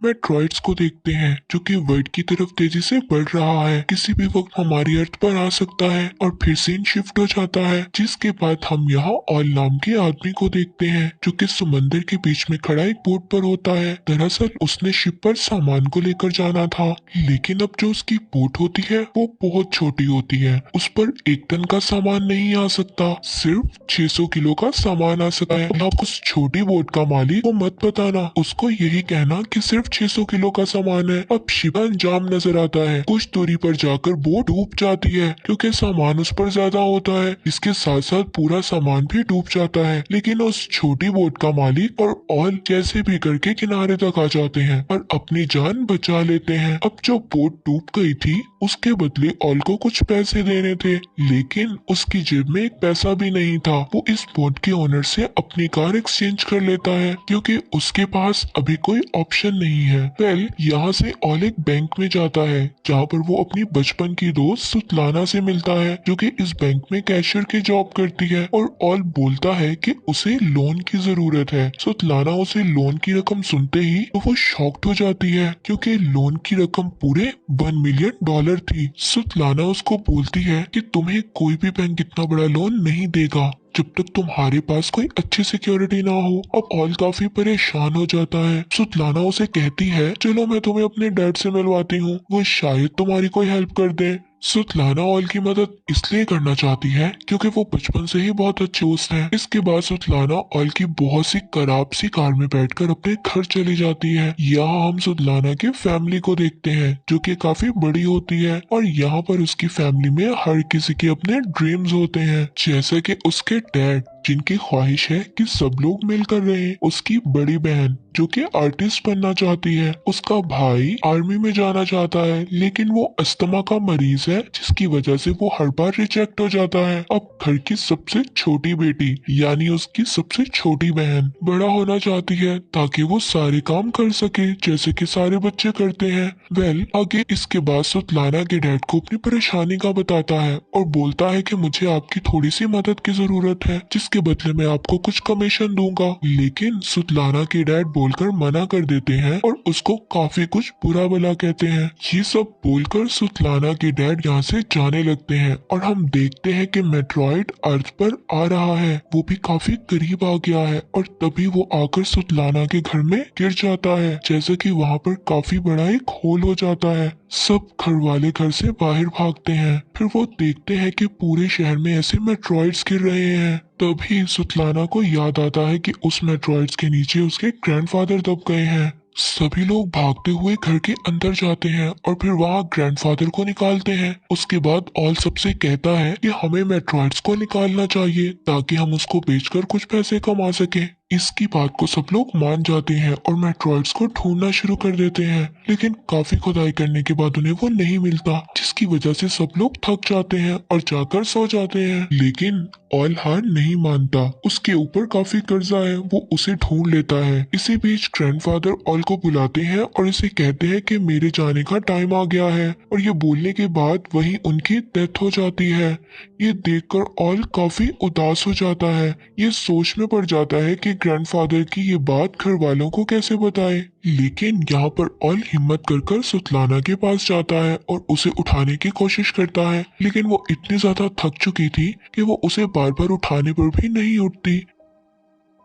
Meteoroids को देखते हैं जो कि वर्ल्ड की तरफ तेजी से बढ़ रहा है। किसी भी वक्त हमारी अर्थ पर आ सकता है और फिर सीन शिफ्ट हो जाता है। जिसके बाद हम यहाँ ऑल नाम के आदमी को देखते हैं जो कि समंदर के बीच में खड़ा एक बोट पर होता है। दरअसल उसने शिप पर सामान को लेकर जाना था, लेकिन अब जो उसकी बोट होती है वो बहुत छोटी होती है। उस पर 1 टन का सामान नहीं आ सकता, सिर्फ 600 किलो का सामान आ सकता है। अब उस छोटी बोट का मालिक को मत बताना, उसको यही कहना कि सिर्फ 600 किलो का सामान है। अब शिप का अंजाम नजर आता है। कुछ दूरी पर जाकर बोट डूब जाती है क्योंकि सामान उस पर ज्यादा होता है। इसके साथ साथ पूरा सामान भी डूब जाता है, लेकिन उस छोटी बोट का मालिक और ऑल कैसे भी करके किनारे तक आ जाते हैं और अपनी जान बचा लेते हैं। अब जो बोट डूब गई थी उसके बदले ऑल को कुछ पैसे देने थे, लेकिन उसकी जेब में एक पैसा भी नहीं था। वो इस बोट के ओनर से अपनी कार एक्सचेंज कर लेता है क्योंकि उसके पास अभी कोई ऑप्शन नहीं है। यहाँ से ऑल एक बैंक में जाता है जहाँ पर वो अपनी बचपन की दोस्त सुतलाना से मिलता है जो कि इस बैंक में कैशियर की जॉब करती है। और ऑल बोलता है कि उसे लोन की जरूरत है। सुतलाना उसे लोन की रकम सुनते ही तो वो शॉक्ड हो जाती है क्योंकि लोन की रकम पूरे $1 मिलियन थी। सुतलाना उसको बोलती है कि तुम्हें कोई भी बैंक इतना बड़ा लोन नहीं देगा जब तक तुम्हारे पास कोई अच्छी सिक्योरिटी ना हो। अब ऑल काफी परेशान हो जाता है। सुतलाना उसे कहती है चलो मैं तुम्हें अपने डैड से मिलवाती हूँ, वो शायद तुम्हारी कोई हेल्प कर दे। सुतलाना ऑल की मदद इसलिए करना चाहती है क्योंकि वो बचपन से ही बहुत अच्छे दोस्त हैं। इसके बाद सुतलाना ऑल की बहुत सी खराब सी कार में बैठकर अपने घर चली जाती है। यहाँ हम सुतलाना की फैमिली को देखते हैं जो कि काफी बड़ी होती है और यहाँ पर उसकी फैमिली में हर किसी के अपने ड्रीम्स होते हैं, जैसे कि उसके डैड जिनकी ख्वाहिश है कि सब लोग मिलकर रहें, उसकी बड़ी बहन जो कि आर्टिस्ट बनना चाहती है, उसका भाई आर्मी में जाना चाहता है लेकिन वो अस्थमा का मरीज है जिसकी वजह से वो हर बार रिजेक्ट हो जाता है। अब घर की सबसे छोटी बेटी यानी उसकी सबसे छोटी बहन बड़ा होना चाहती है ताकि वो सारे काम कर सके जैसे कि सारे बच्चे करते हैं। आगे इसके बाद सुतलाना के डैड को अपनी परेशानी का बताता है और बोलता है कि मुझे आपकी थोड़ी सी मदद की जरूरत है जिसके बदले मैं आपको कुछ कमीशन दूंगा। लेकिन सुतलाना के डैड बोलकर मना कर देते हैं और उसको काफी कुछ बुरा भला कहते हैं। ये सब बोलकर सुतलाना के डैड यहाँ से जाने लगते हैं और हम देखते हैं कि मेट्रॉइड अर्थ पर आ रहा है। वो भी काफी करीब आ गया है और तभी वो आकर सुतलाना के घर में गिर जाता है, जैसे कि वहाँ पर काफी बड़ा एक होल हो जाता है। सब घर वाले घर से बाहर भागते हैं। फिर वो देखते हैं कि पूरे शहर में ऐसे मेट्रॉइड्स गिर रहे हैं। तभी सुतलाना को याद आता है कि उस मेट्रॉइड्स के नीचे उसके ग्रैंडफादर दब गए हैं। सभी लोग भागते हुए घर के अंदर जाते हैं और फिर वहाँ ग्रैंडफादर को निकालते हैं। उसके बाद ऑल सबसे कहता है कि हमें मेट्रॉइड्स को निकालना चाहिए ताकि हम उसको बेचकर कुछ पैसे कमा सकें। इसकी बात को सब लोग मान जाते हैं और मेट्रॉइड्स को ढूंढना शुरू कर देते हैं, लेकिन काफी खुदाई करने के बाद उन्हें वो नहीं मिलता, जिसकी वजह से सब लोग थक जाते हैं और जाकर सो जाते हैं। लेकिन ऑल हार नहीं मानता, उसके ऊपर काफी कर्जा है, वो उसे ढूंढ लेता है। इसी बीच ग्रैंडफादर ऑल को बुलाते हैं और इसे कहते हैं कि मेरे जाने का टाइम आ गया है, और ये बोलने के बाद वहीं उनकी डेथ हो जाती है। ये देखकर ऑल काफी उदास हो जाता है। ये सोच में पड़ जाता है कि ग्रैंडफादर की ये बात घर वालों को कैसे बताए। लेकिन यहाँ पर ऑल हिम्मत कर सुतलाना के पास जाता है और उसे उठाने की कोशिश करता है, लेकिन वो इतनी ज्यादा थक चुकी थी कि वो उसे बार बार उठाने पर भी नहीं उठती।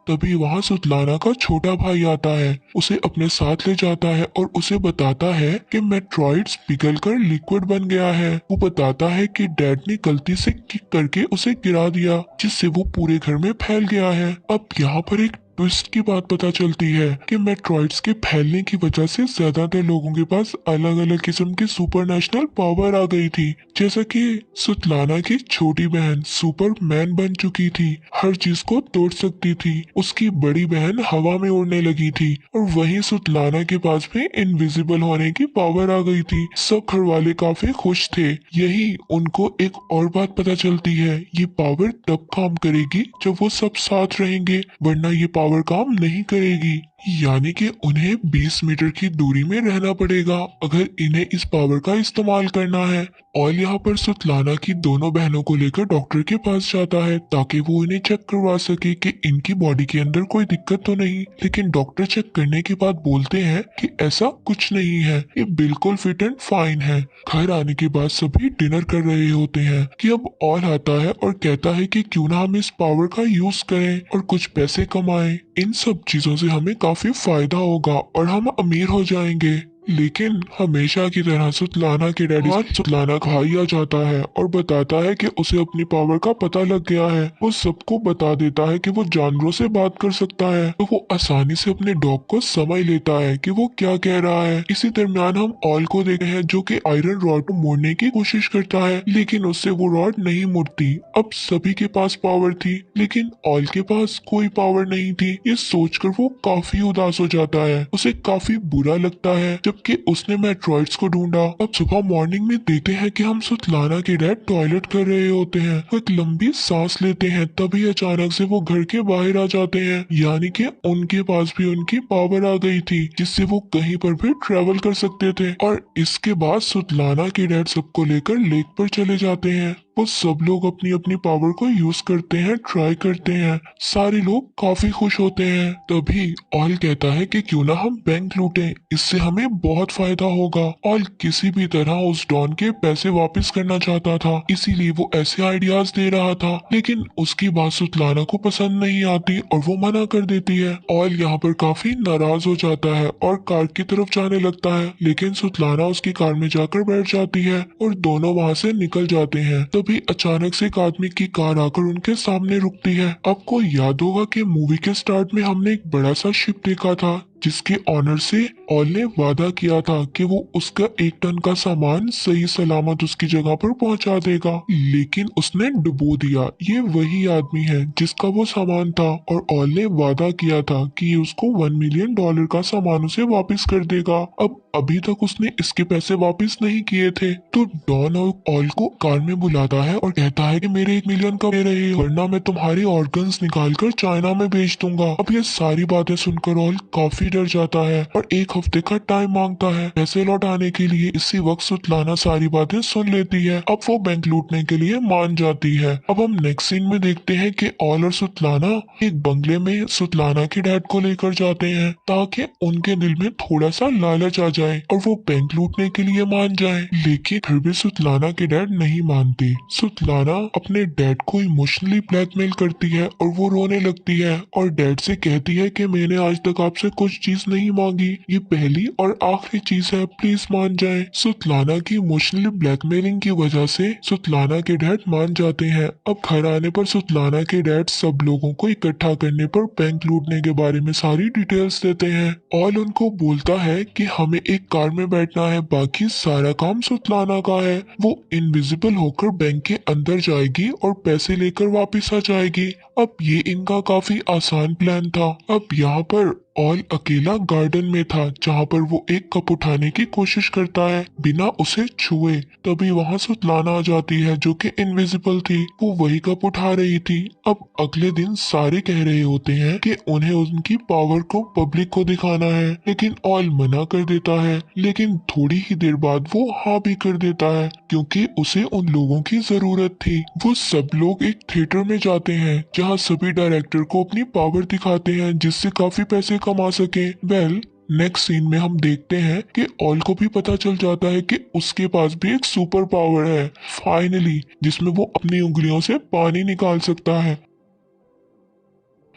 तभी वहाँ सुतलाना का छोटा भाई आता है, उसे अपने साथ ले जाता है और उसे बताता है कि मेट्रॉइड्स पिघलकर लिक्विड बन गया है। वो बताता है कि डैड ने गलती से किक करके उसे गिरा दिया, जिससे वो पूरे घर में फैल गया है। अब यहाँ पर एक ट्विस्ट की बात पता चलती है कि मेट्रॉइड्स के फैलने की वजह से ज्यादातर लोगों के पास अलग अलग किस्म की सुपरनेशनल पावर आ गई थी, जैसा कि सुतलाना की छोटी बहन सुपरमैन बन चुकी थी, हर चीज को तोड़ सकती थी। उसकी बड़ी बहन हवा में उड़ने लगी थी और वहीं सुतलाना के पास भी इनविजिबल होने की पावर आ गई थी। सब घर वाले काफी खुश थे। यही उनको एक और बात पता चलती है, ये पावर तब काम करेगी जब वो सब साथ रहेंगे, वरना ये पावर काम नहीं करेगी। यानी कि उन्हें 20 मीटर की दूरी में रहना पड़ेगा अगर इन्हें इस पावर का इस्तेमाल करना है। और यहाँ पर सुतलाना की दोनों बहनों को लेकर डॉक्टर के पास जाता है ताकि वो इन्हें चेक करवा सके कि इनकी बॉडी के अंदर कोई दिक्कत तो नहीं। लेकिन डॉक्टर चेक करने के बाद बोलते हैं कि ऐसा कुछ नहीं है, ये बिल्कुल फिट एंड फाइन है। घर आने के बाद सभी डिनर कर रहे होते हैं कि अब ऑल आता है और कहता है कि क्यों ना हम इस पावर का यूज करें और कुछ पैसे कमाएं। इन सब चीजों से हमें काफी फायदा होगा और हम अमीर हो जाएंगे। लेकिन हमेशा की तरह सुतलाना के डैडी आज सुतलाना खाया जाता है और बताता है कि उसे अपनी पावर का पता लग गया है। वो सबको बता देता है कि वो जानवरों से बात कर सकता है, तो वो आसानी से अपने डॉग को समझ लेता है कि वो क्या कह रहा है। इसी दरमियान हम ऑल को देखते हैं जो कि आयरन रॉड को मोड़ने की कोशिश करता है, लेकिन उससे वो रॉड नहीं मुड़ती। अब सभी के पास पावर थी लेकिन ऑल के पास कोई पावर नहीं थी। ये सोचकर वो काफी उदास हो जाता है, उसे काफी बुरा लगता है। जबकि उसने मेट्रॉइड्स को ढूंढा। अब सुबह मॉर्निंग में देखते हैं कि हम सुतलाना के डैड टॉयलेट कर रहे होते हैं। वो एक लंबी सांस लेते हैं, तभी अचानक से वो घर के बाहर आ जाते हैं। यानी कि उनके पास भी उनकी पावर आ गई थी जिससे वो कहीं पर भी ट्रेवल कर सकते थे। और इसके बाद सुतलाना के डैड सबको लेकर लेक पर चले जाते हैं। वो सब लोग अपनी अपनी पावर को यूज करते हैं, ट्राई करते हैं। सारे लोग काफी खुश होते हैं। तभी ऑल कहता है कि क्यों ना हम बैंक लूटें, इससे हमें बहुत फायदा होगा। ऑल किसी भी तरह उस डॉन के पैसे वापस करना चाहता था, इसीलिए वो ऐसे आइडियाज दे रहा था। लेकिन उसकी बात सुतलाना को पसंद नहीं आती और वो मना कर देती है। ऑल यहाँ पर काफी नाराज हो जाता है और कार की तरफ जाने लगता है, लेकिन सुतलाना उसकी कार में जाकर बैठ जाती है और दोनों वहाँ से निकल जाते हैं। तभी अचानक से एक आदमी की कार आकर उनके सामने रुकती है। आपको याद होगा कि मूवी के स्टार्ट में हमने एक बड़ा सा शिप देखा था जिसके ऑनर से ऑल ने वादा किया था कि वो उसका 1 टन का सामान सही सलामत उसकी जगह पर पहुंचा देगा, लेकिन उसने डुबो दिया। ये वही आदमी है जिसका वो सामान था और ऑल ने वादा किया था कि उसको $1 मिलियन का सामान उसे वापस कर देगा। अब अभी तक उसने इसके पैसे वापस नहीं किए थे, तो डॉन ऑल को कार में बुलाता है और कहता है कि मेरे 1 मिलियन का दे रहे हो वरना मैं तुम्हारे ऑर्गन्स निकाल कर चाइना में बेच दूंगा। अब ये सारी बातें सुनकर ऑल काफी डर जाता है और 1 हफ्ते का टाइम मांगता है पैसे लौटाने के लिए। इसी वक्त सुतलाना सारी बातें सुन लेती है। अब वो बैंक लूटने के लिए मान जाती है। अब हम नेक्स्ट सीन में देखते हैं कि ऑल और सुतलाना एक बंगले में सुतलाना के डैड को लेकर जाते हैं ताकि उनके दिल में थोड़ा सा लालच आ जाए और वो बैंक लूटने के लिए मान जाए। लेकिन फिर भी सुतलाना के डैड नहीं मानते। सुतलाना अपने डैड को इमोशनली ब्लैकमेल करती है और वो रोने लगती है और डैड से कहती है कि मैंने आज तक आपसे कुछ चीज नहीं मांगी, ये पहली और आखिरी चीज है, प्लीज मान जाएं। सुतलाना की इमोशनली ब्लैकमेलिंग की वजह से सुतलाना के डैड मान जाते हैं। अब घर आने पर सुतलाना के डैड सब लोगों को इकट्ठा करने पर बैंक लूटने के बारे में सारी डिटेल्स देते हैं। ऑल उनको बोलता है कि हमें एक कार में बैठना है, बाकी सारा काम सुतलाना का है। वो इनविजिबल होकर बैंक के अंदर जाएगी और पैसे लेकर वापस आ जाएगी। अब ये इनका काफी आसान प्लान था। अब यहाँ पर ऑल अकेला गार्डन में था जहाँ पर वो एक कप उठाने की कोशिश करता है बिना उसे छुए। तभी वहाँ सुतलाना आ जाती है जो कि इनविजिबल थी, वो वही कप उठा रही थी। अब अगले दिन सारे कह रहे होते हैं कि उन्हें उनकी पावर को पब्लिक को दिखाना है, लेकिन ऑल मना कर देता है। लेकिन थोड़ी ही देर बाद वो हाँ भी कर देता है क्योंकि उसे उन लोगों की जरूरत थी। वो सब लोग एक थिएटर में जाते हैं जहाँ सभी डायरेक्टर को अपनी पावर दिखाते हैं जिससे काफी पैसे कमा सके। नेक्स्ट सीन में हम देखते हैं कि ऑल को भी पता चल जाता है कि उसके पास भी एक सुपर पावर है फाइनली, जिसमें वो अपनी उंगलियों से पानी निकाल सकता है।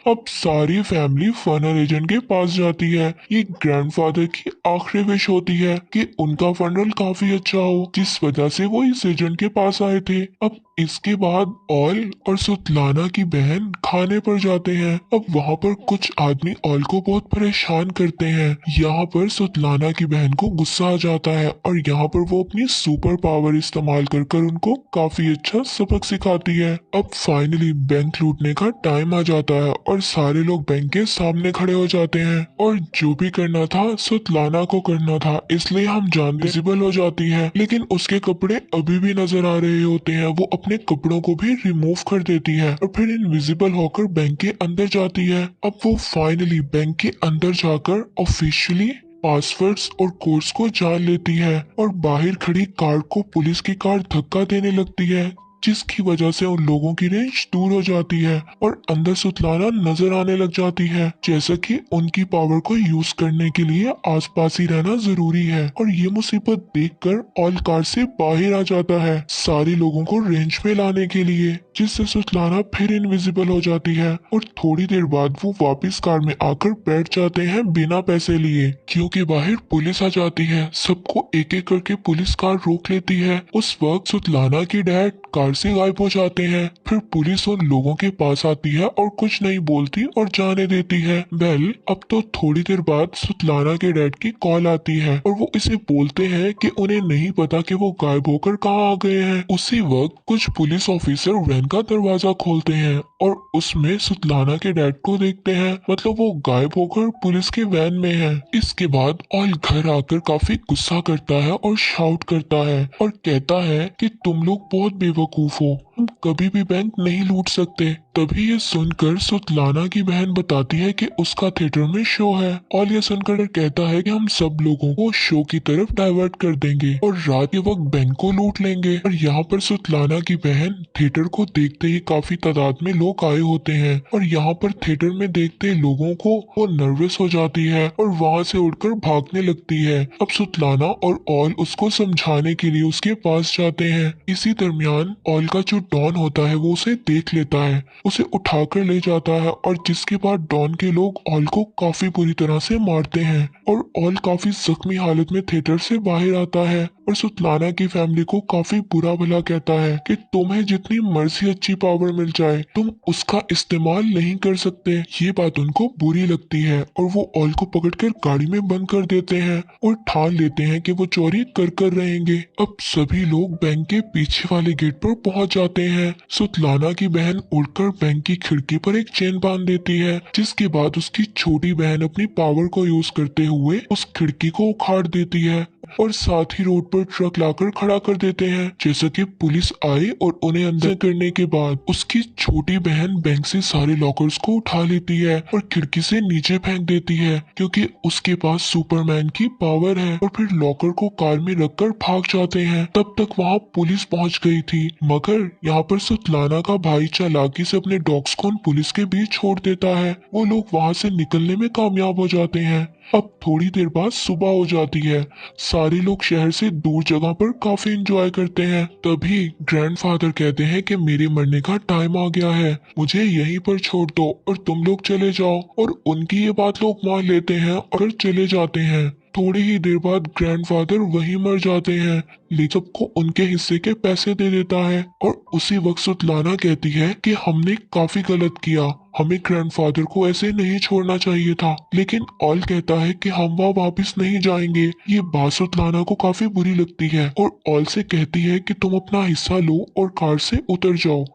अब सारी फैमिली फनल एजेंट के पास जाती है। ये ग्रैंडफादर की आखिरी विश होती है कि उनका फनल काफी अच्छा हो, जिस वजह से वो इस एजेंट के पास आए थे। अब इसके बाद ऑल और सुतलाना की बहन खाने पर जाते हैं। अब वहाँ पर कुछ आदमी ऑल को बहुत परेशान करते हैं। यहाँ पर सुतलाना की बहन को गुस्सा आ जाता है और यहाँ पर वो अपनी सुपर पावर इस्तेमाल कर कर उनको काफी अच्छा सबक सिखाती है। अब फाइनली बैंक लूटने का टाइम आ जाता है और सारे लोग बैंक के सामने खड़े हो जाते हैं और जो भी करना था सुतलाना को करना था, इसलिए हम जानते विजिबल हो जाती है। लेकिन उसके कपड़े अभी भी नजर आ रहे होते हैं। वो अपने अपने कपड़ों को भी रिमूव कर देती है और फिर इनविजिबल होकर बैंक के अंदर जाती है। अब वो फाइनली बैंक के अंदर जाकर ऑफिशियली पासवर्ड्स और कोड्स को जान लेती है और बाहर खड़ी कार को पुलिस की कार धक्का देने लगती है, जिसकी वजह से उन लोगों की रेंज दूर हो जाती है और अंदर सुतलाना नजर आने लग जाती है, जैसा कि उनकी पावर को यूज करने के लिए आसपास ही रहना जरूरी है। और ये मुसीबत देखकर ऑल कार से बाहर आ जाता है सारे लोगों को रेंज में लाने के लिए, जिससे सुतलाना फिर इनविजिबल हो जाती है और थोड़ी देर बाद वो वापस कार में आकर बैठ जाते हैं बिना पैसे लिए, क्योंकि बाहर पुलिस आ जाती है। सबको एक एक करके पुलिस कार रोक लेती है। उस वक्त सुतलाना की डैड कार से गायब हो जाते हैं। फिर पुलिस उन लोगों के पास आती है और कुछ नहीं बोलती और जाने देती है। वेल, अब तो थोड़ी देर बाद सुतलाना के डैड की कॉल आती है और वो इसे बोलते हैं कि उन्हें नहीं पता कि वो गायब होकर कहाँ आ गए हैं। उसी वक्त कुछ पुलिस ऑफिसर वैन का दरवाजा खोलते हैं और उसमें सुतलाना के डैड को देखते हैं, मतलब वो गायब होकर पुलिस के वैन में है। इसके बाद ऑल घर आकर काफी गुस्सा करता है और शाउट करता है और कहता है कि तुम लोग बहुत बेवकूफ हो, हम कभी भी बैंक नहीं लूट सकते। तभी ये सुनकर सुतलाना की बहन बताती है कि उसका थिएटर में शो है। ऑल ये सुनकर कहता है कि हम सब लोगों को शो की तरफ डाइवर्ट कर देंगे और रात के वक्त बैंक को लूट लेंगे। और यहाँ पर सुतलाना की बहन थिएटर को देखते ही काफी तादाद में लोग आए होते हैं और यहाँ पर थिएटर में देखते लोगों को वो नर्वस हो जाती है और वहाँ से उड़कर भागने लगती है। अब सुतलाना और ऑल उसको समझाने के लिए उसके पास जाते हैं। इसी दरमियान ऑल का जो डॉन होता है वो उसे देख लेता है, उसे उठाकर ले जाता है और जिसके बाद डॉन के लोग ऑल को काफी बुरी तरह से मारते हैं और ऑल काफी जख्मी हालत में थिएटर से बाहर आता है और सुतलाना की फैमिली को काफी बुरा भला कहता है कि तुम्हें जितनी मर्जी अच्छी पावर मिल जाए तुम उसका इस्तेमाल नहीं कर सकते। ये बात उनको बुरी लगती है और वो ऑल को पकड़कर गाड़ी में बंद कर देते हैं और ठान लेते हैं कि वो चोरी कर रहेंगे। अब सभी लोग बैंक के पीछे वाले गेट पर पहुंच जाते हैं। सुतलाना की बहन उड़कर बैंक की खिड़की पर एक चेन बांध देती है, जिसके बाद उसकी छोटी बहन अपनी पावर को यूज करते हुए उस खिड़की को उखाड़ देती है और साथ ही रोड पर ट्रक लाकर खड़ा कर देते हैं। जैसा कि पुलिस आए और उन्हें अंदर करने के बाद उसकी छोटी बहन बैंक से सारे लॉकर्स को उठा लेती है और खिड़की से नीचे फेंक देती है, क्योंकि उसके पास सुपरमैन की पावर है। और फिर लॉकर को कार में रखकर भाग जाते हैं। तब तक वहाँ पुलिस पहुँच गई थी, मगर यहाँ पर सुतलाना का भाई चालाकी से अपने डॉग्स को पुलिस के बीच छोड़ देता है। वो लोग वहाँ से निकलने में कामयाब हो जाते हैं। अब थोड़ी देर बाद सुबह हो जाती है। सारे लोग शहर से दूर जगह पर काफी एंजॉय करते हैं। तभी ग्रैंडफादर कहते हैं कि मेरे मरने का टाइम आ गया है, मुझे यहीं पर छोड़ दो और तुम लोग चले जाओ। और उनकी ये बात लोग मान लेते हैं और चले जाते हैं। थोड़ी ही देर बाद ग्रैंडफादर वहीं मर जाते हैं, लेकिन सबको उनके हिस्से के पैसे दे देता है। और उसी वक्त सुतलाना कहती है कि हमने काफी गलत किया, हमें ग्रैंडफादर को ऐसे नहीं छोड़ना चाहिए था। लेकिन ऑल कहता है कि हम वहाँ वापस नहीं जाएंगे। ये बात सुतलाना को काफी बुरी लगती है और ऑल से कहती है कि तुम अपना हिस्सा लो और कार से उतर जाओ।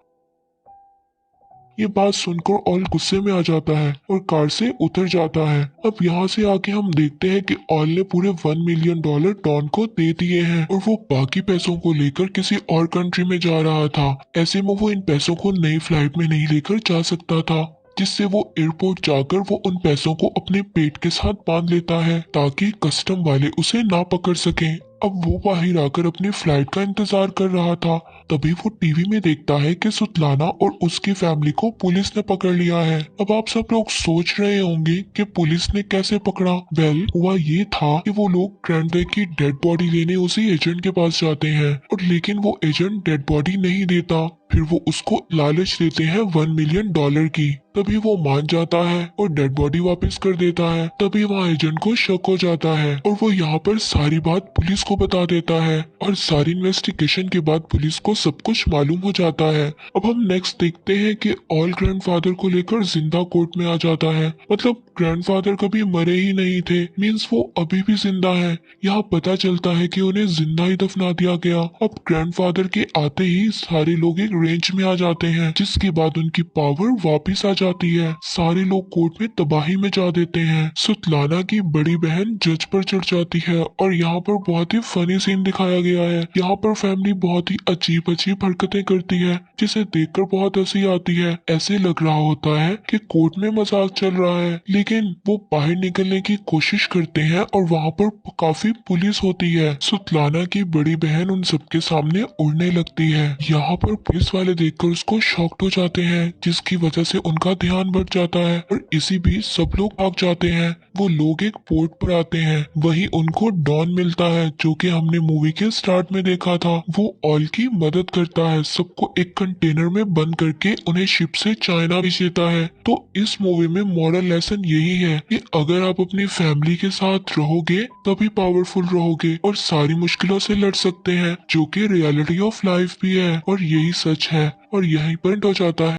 ये बात सुनकर ऑल गुस्से में आ जाता है और कार से उतर जाता है। अब यहाँ से आके हम देखते हैं कि ऑल ने पूरे $1 मिलियन डॉन को दे दिए हैं और वो बाकी पैसों को लेकर किसी और कंट्री में जा रहा था। ऐसे में वो इन पैसों को नई फ्लाइट में नहीं लेकर जा सकता था, जिससे वो एयरपोर्ट जाकर वो उन पैसों को अपने पेट के साथ बांध लेता है ताकि कस्टम वाले उसे ना पकड़ सकें। अब वो बाहर आकर अपनी फ्लाइट का इंतजार कर रहा था। तभी वो टीवी में देखता है कि सुतलाना और उसकी फैमिली को पुलिस ने पकड़ लिया है। अब आप सब लोग सोच रहे होंगे कि पुलिस ने कैसे पकड़ा। वेल, हुआ ये था कि वो लोग ग्रैंडडैड की डेड बॉडी लेने उसी एजेंट के पास जाते हैं और लेकिन वो एजेंट डेड बॉडी नहीं देता। फिर वो उसको लालच देते हैं $1 मिलियन की। तभी वो मान जाता है और डेड बॉडी वापस कर देता है। तभी वहाँ एजेंट को शक हो जाता है और वो यहाँ पर सारी बात पुलिस को बता देता है और सारी इन्वेस्टिगेशन के बाद पुलिस को सब कुछ मालूम हो जाता है। अब हम नेक्स्ट देखते हैं कि ऑल ग्रैंडफादर को लेकर जिंदा कोर्ट में आ जाता है, मतलब ग्रैंडफादर कभी मरे ही नहीं थे, मीन्स वो अभी भी जिंदा है। यहाँ पता चलता है कि उन्हें जिंदा ही दफना दिया गया। अब ग्रैंडफादर के आते ही सारे लोग एक रेंज में आ जाते हैं, जिसके बाद उनकी पावर वापिस आ जाती है। सारे लोग कोर्ट में तबाही में जा देते हैं। सुतलाना की बड़ी बहन जज पर चढ़ जाती है और यहाँ पर बहुत ही फनी सीन दिखाया गया है। यहाँ पर फैमिली बहुत ही अजीब अजीब हरकतें करती है जिसे देखकर बहुत हंसी आती है। ऐसे लग रहा होता है कि कोर्ट में मजाक चल रहा है, लेकिन वो बाहर निकलने की कोशिश करते हैं और वहाँ पर काफी पुलिस होती है। सुतलाना की बड़ी बहन उन सबके सामने उड़ने लगती है। यहाँ पर पुलिस वाले देखकर उसको शॉक्ड हो जाते हैं, जिसकी वजह से उनका ध्यान भट जाता है और इसी बीच सब लोग भाग जाते हैं। वो लोग एक पोर्ट पर आते हैं, वहीं उनको डॉन मिलता है जो कि हमने मूवी के स्टार्ट में देखा था। वो ऑल की मदद करता है, सबको एक कंटेनर में बंद करके उन्हें शिप से चाइना भेज देता है। तो इस मूवी में मॉरल लेसन यही है कि अगर आप अपनी फैमिली के साथ रहोगे तभी पावरफुल रहोगे और सारी मुश्किलों से लड़ सकते हैं, जो कि रियलिटी ऑफ लाइफ भी है और यही सच है और यही पॉइंट हो जाता है।